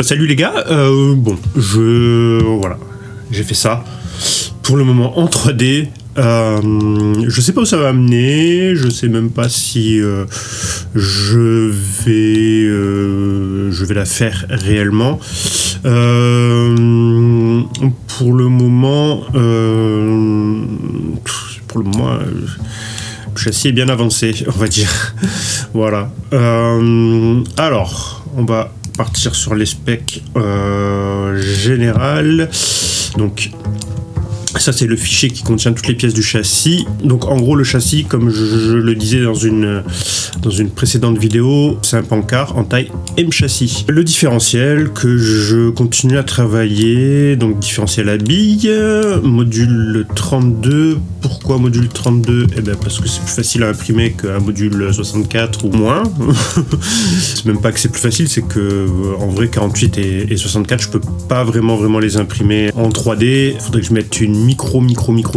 Salut les gars, bon, voilà, j'ai fait ça pour le moment en 3D. Je sais pas où ça va amener, je sais même pas si je vais la faire réellement. Pour le moment, le châssis est bien avancé, on va dire. Voilà. Alors, on va partir sur les specs générales. Donc ça c'est le fichier qui contient toutes les pièces du châssis. Donc en gros le châssis, comme je le disais dans une précédente vidéo, c'est un pancart en taille M châssis. Le différentiel que je continue à travailler, donc différentiel à billes, module 32. Pourquoi module 32? Eh ben parce que c'est plus facile à imprimer qu'un module 64 ou moins. C'est même pas que c'est plus facile, c'est que en vrai 48 et 64 je peux pas vraiment les imprimer en 3D. Il faudrait que je mette une micro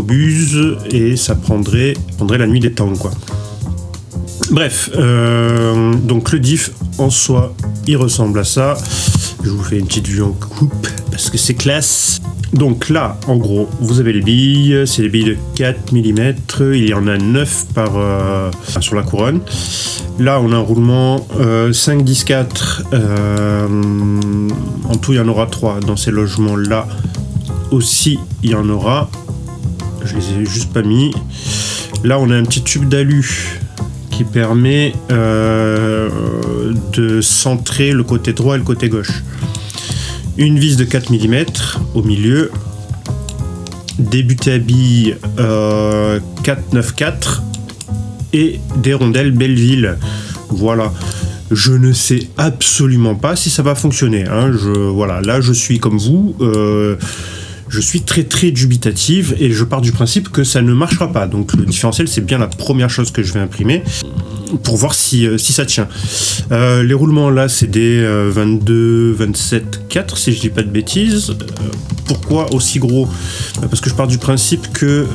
buse et ça prendrait la nuit des temps quoi. Bref, donc le diff en soi il ressemble à ça. Je vous fais une petite vue en coupe parce que c'est classe. Donc là, en gros, vous avez les billes, c'est des billes de 4 mm, il y en a 9 sur la couronne. Là, on a un roulement 5, 10, 4, en tout il y en aura 3 dans ces logements-là. Aussi, il y en aura, je les ai juste pas mis. Là, on a un petit tube d'alu qui permet de centrer le côté droit et le côté gauche. Une vis de 4 mm au milieu, des butées à billes 494 et des rondelles Belleville. Voilà. Je ne sais absolument pas si ça va fonctionner. Hein. Voilà. Là, je suis comme vous. Je suis très dubitative et je pars du principe que ça ne marchera pas. Donc le différentiel, c'est bien la première chose que je vais imprimer pour voir si ça tient. Les roulements là, c'est des 22, 27, 4 si je dis pas de bêtises. Pourquoi aussi gros? Parce que je pars du principe que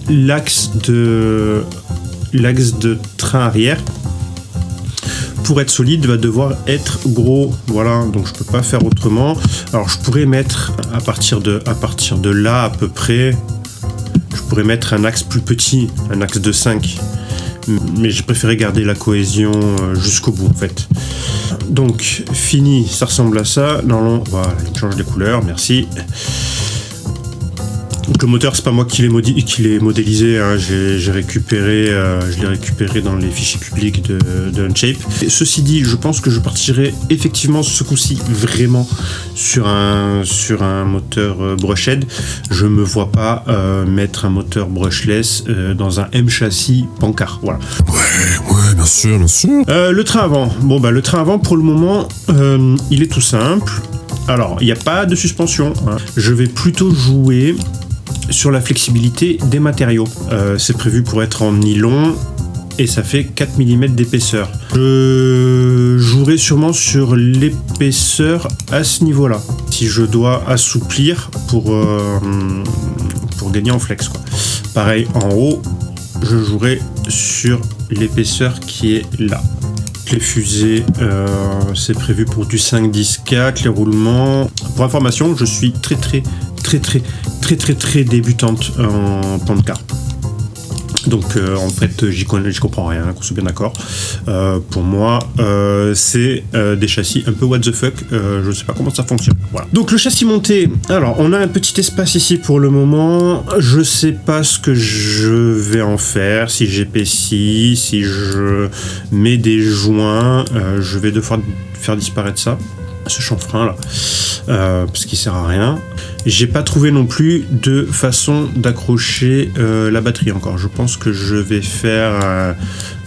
l'axe de train arrière, pour être solide, va devoir être gros. Voilà, donc je peux pas faire autrement. Alors je pourrais mettre à partir de là à peu près, je pourrais mettre un axe plus petit, un axe de 5. Mais j'ai préféré garder la cohésion jusqu'au bout en fait. Donc fini, ça ressemble à ça. Non, voilà, il change les couleurs, merci. Donc le moteur, c'est pas moi qui l'ai modélisé, hein. Je l'ai récupéré dans les fichiers publics de Unshape. Et ceci dit, je pense que je partirai effectivement ce coup-ci vraiment sur un moteur brushed. Je me vois pas mettre un moteur brushless dans un M châssis pancart. Voilà. Ouais, bien sûr. Le train avant. Bon bah le train avant pour le moment, il est tout simple. Alors il n'y a pas de suspension. Hein. Je vais plutôt jouer sur la flexibilité des matériaux. C'est prévu pour être en nylon et ça fait 4 mm d'épaisseur. Je jouerai sûrement sur l'épaisseur à ce niveau-là, si je dois assouplir pour gagner en flex, quoi. Pareil, en haut, je jouerai sur l'épaisseur qui est là. Les fusées, c'est prévu pour du 5, 10, 4. Les roulements, pour information, je suis très débutante en pancart. Donc en fait j'y comprends rien, qu'on soit bien d'accord. Pour moi c'est des châssis un peu what the fuck, je sais pas comment ça fonctionne. Voilà. Donc le châssis monté, alors on a un petit espace ici pour le moment, je sais pas ce que je vais en faire, si j'épaissis, si je mets des joints, je vais devoir faire disparaître ça, ce chanfrein là, parce qu'il sert à rien. J'ai pas trouvé non plus de façon d'accrocher la batterie encore. Je pense que je vais faire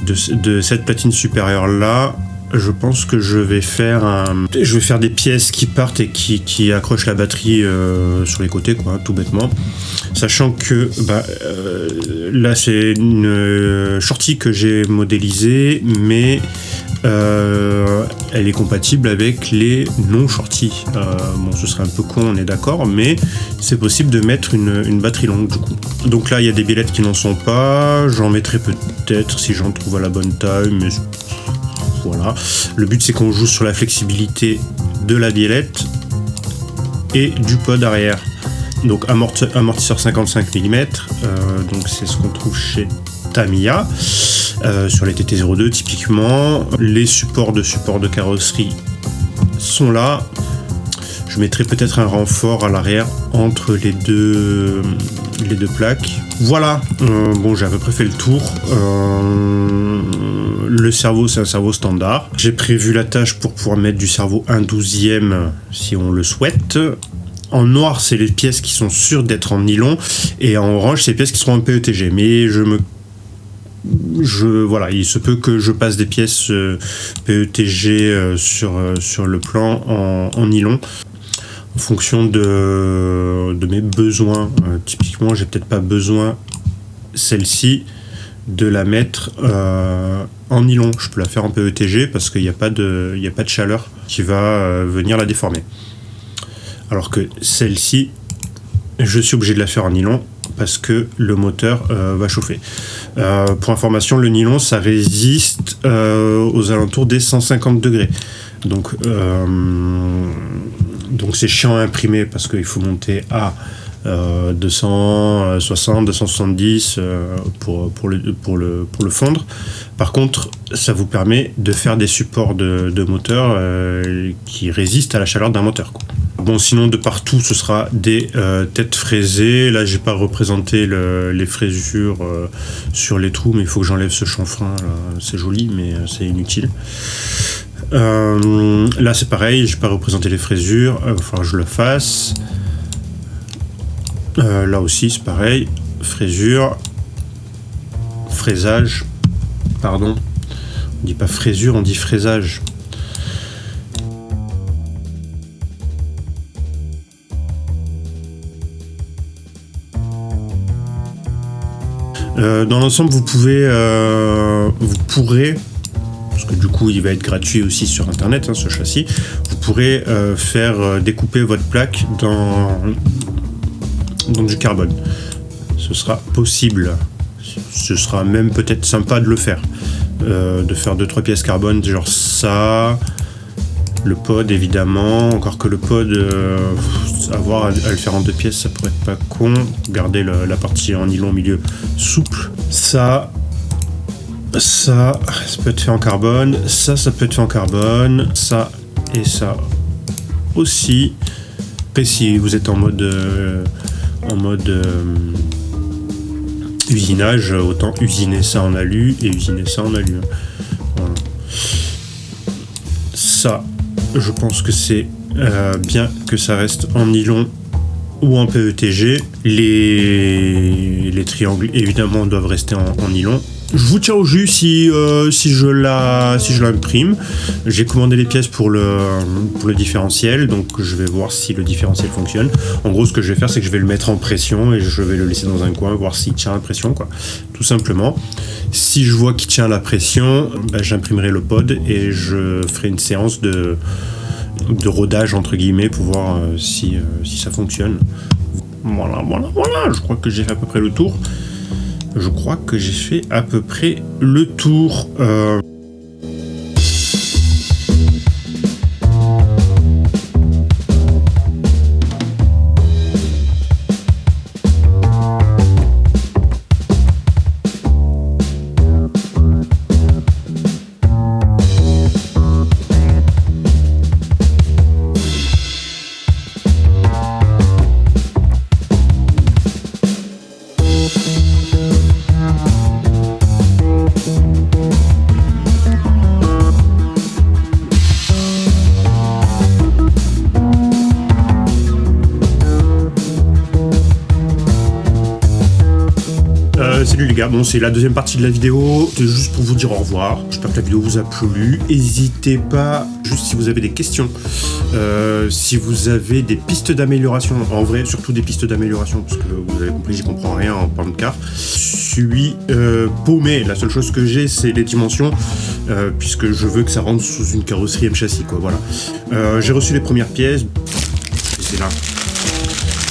de cette platine supérieure là, je pense que je vais faire des pièces qui partent et qui accrochent la batterie sur les côtés, quoi, tout bêtement. Sachant que là c'est une shorty que j'ai modélisée, mais elle est compatible avec les non-shorty. Bon, ce serait un peu con, on est d'accord, mais c'est possible de mettre une batterie longue du coup. Donc là, il y a des billettes qui n'en sont pas. J'en mettrai peut-être si j'en trouve à la bonne taille, mais voilà. Le but, c'est qu'on joue sur la flexibilité de la biellette et du pod arrière. Donc amortisseur 55 mm, donc c'est ce qu'on trouve chez Tamiya, sur les TT02 typiquement. Les supports de carrosserie sont là. Je mettrai peut-être un renfort à l'arrière entre les deux plaques. Voilà, bon, j'ai à peu près fait le tour. Le cerveau, c'est un cerveau standard. J'ai prévu la tâche pour pouvoir mettre du cerveau 1/12e si on le souhaite. En noir, c'est les pièces qui sont sûres d'être en nylon, et en orange, c'est les pièces qui seront en PETG. Mais voilà, il se peut que je passe des pièces PETG sur le plan en nylon, en fonction de mes besoins. Typiquement, j'ai peut-être pas besoin, celle-ci, de la mettre en nylon. Je peux la faire en PETG parce qu'il n'y a pas de chaleur qui va venir la déformer. Alors que celle-ci, je suis obligé de la faire en nylon parce que le moteur va chauffer. Pour information, le nylon, ça résiste aux alentours des 150 degrés. Donc c'est chiant à imprimer parce qu'il faut monter à 260, 270 pour le fondre. Par contre, ça vous permet de faire des supports de moteur qui résistent à la chaleur d'un moteur, quoi. Bon, sinon de partout ce sera des têtes fraisées. Là j'ai pas représenté les fraisures sur les trous, mais il faut que j'enlève ce chanfrein là. C'est joli mais c'est inutile. Là c'est pareil, j'ai pas représenté les fraisures, il va falloir que je le fasse. Là aussi c'est pareil, fraisage, pardon, on dit pas fraisure, on dit fraisage. Dans l'ensemble, vous pourrez, parce que du coup il va être gratuit aussi sur internet, hein, ce châssis, vous pourrez faire découper votre plaque dans du carbone. Ce sera possible. Ce sera même peut-être sympa de le faire. De faire 2-3 pièces carbone, genre ça, le pod évidemment, encore que le pod, avoir à le faire en 2 pièces, ça pourrait être pas con. Garder la partie en nylon au milieu souple. Ça peut être fait en carbone. Ça peut être fait en carbone. Ça et ça aussi. Après, si vous êtes en mode usinage, autant usiner ça en alu et usiner ça en alu. Voilà. Ça, je pense que c'est bien que ça reste en nylon ou en PETG. Les triangles évidemment doivent rester en nylon. Je vous tiens au jus si je l'imprime. J'ai commandé les pièces pour le différentiel, donc je vais voir si le différentiel fonctionne. En gros, ce que je vais faire, c'est que je vais le mettre en pression et je vais le laisser dans un coin, voir s'il tient la pression, quoi. Tout simplement. Si je vois qu'il tient la pression, j'imprimerai le pod et je ferai une séance de rodage entre guillemets pour voir si ça fonctionne. Voilà. Je crois que j'ai fait à peu près le tour. Salut les gars, bon c'est la deuxième partie de la vidéo, c'est juste pour vous dire au revoir. J'espère que la vidéo vous a plu. N'hésitez pas, juste si vous avez des questions, si vous avez des pistes d'amélioration, en vrai surtout des pistes d'amélioration, parce que vous avez compris, j'y comprends rien en parlant de car. Je suis paumé, la seule chose que j'ai c'est les dimensions, puisque je veux que ça rentre sous une carrosserie M-châssis, quoi, voilà. J'ai reçu les premières pièces, c'est là.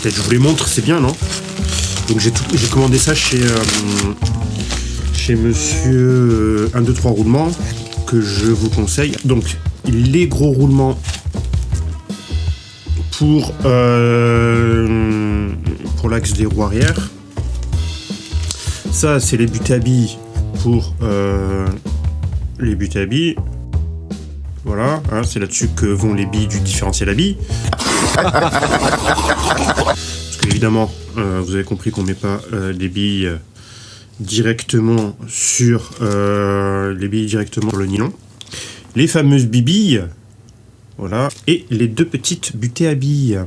Peut-être je vous les montre, c'est bien, non? Donc j'ai commandé ça chez monsieur 1, 2, 3 roulements, que je vous conseille. Donc les gros roulements pour l'axe des roues arrière. Ça, c'est les buts à billes pour les buts à billes. Voilà, hein, c'est là-dessus que vont les billes du différentiel à billes. Parce qu'évidemment, vous avez compris qu'on met pas les billes directement sur le nylon. Les fameuses bibilles, voilà, et les deux petites butées à billes.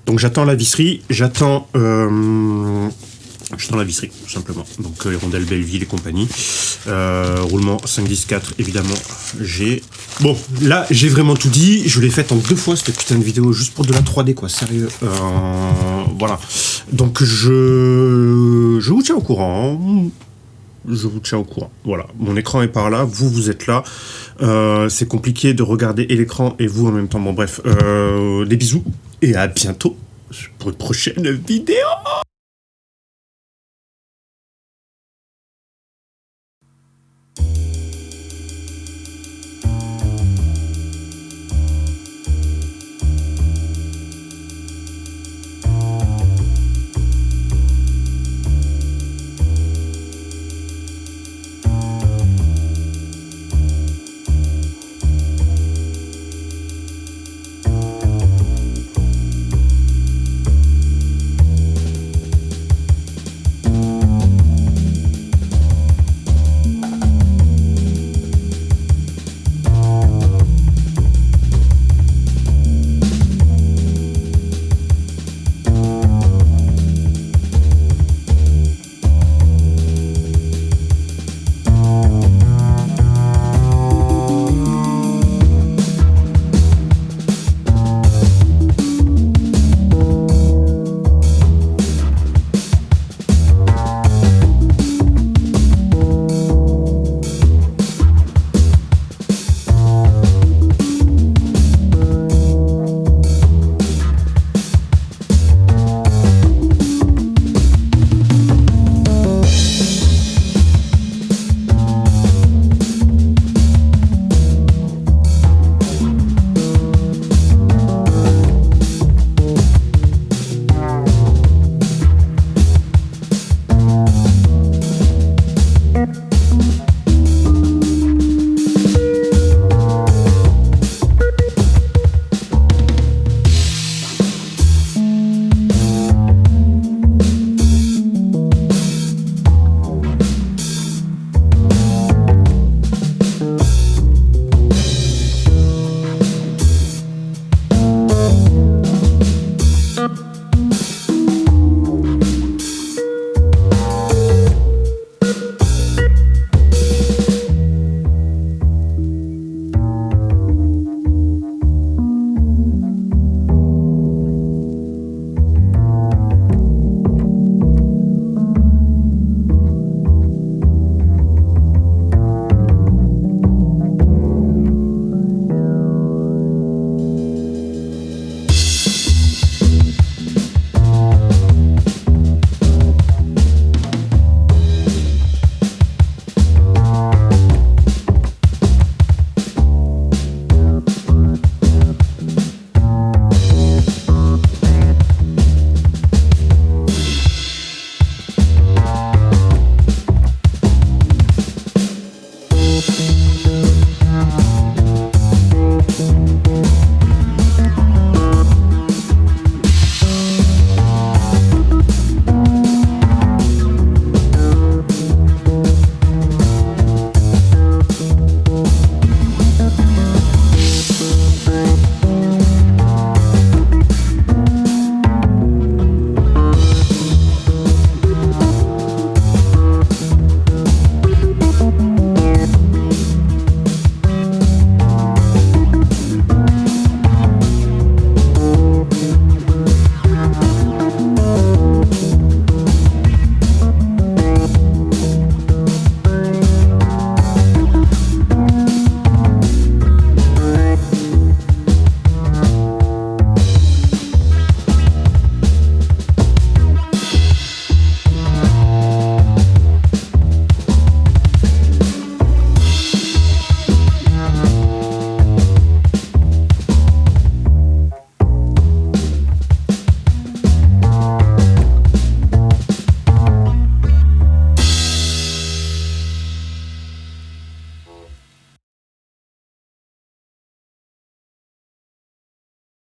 Donc j'attends la visserie, j'attends la visserie, tout simplement. Donc Hirondelle Belleville et compagnie. Roulement 5-10-4, évidemment, j'ai... Bon, là, j'ai vraiment tout dit. Je l'ai faite en 2 fois, cette putain de vidéo, juste pour de la 3D, quoi, sérieux. Voilà. Donc, je vous tiens au courant. Je vous tiens au courant. Voilà. Mon écran est par là, vous êtes là. C'est compliqué de regarder et l'écran et vous en même temps. Bon, bref. Des bisous et à bientôt pour une prochaine vidéo.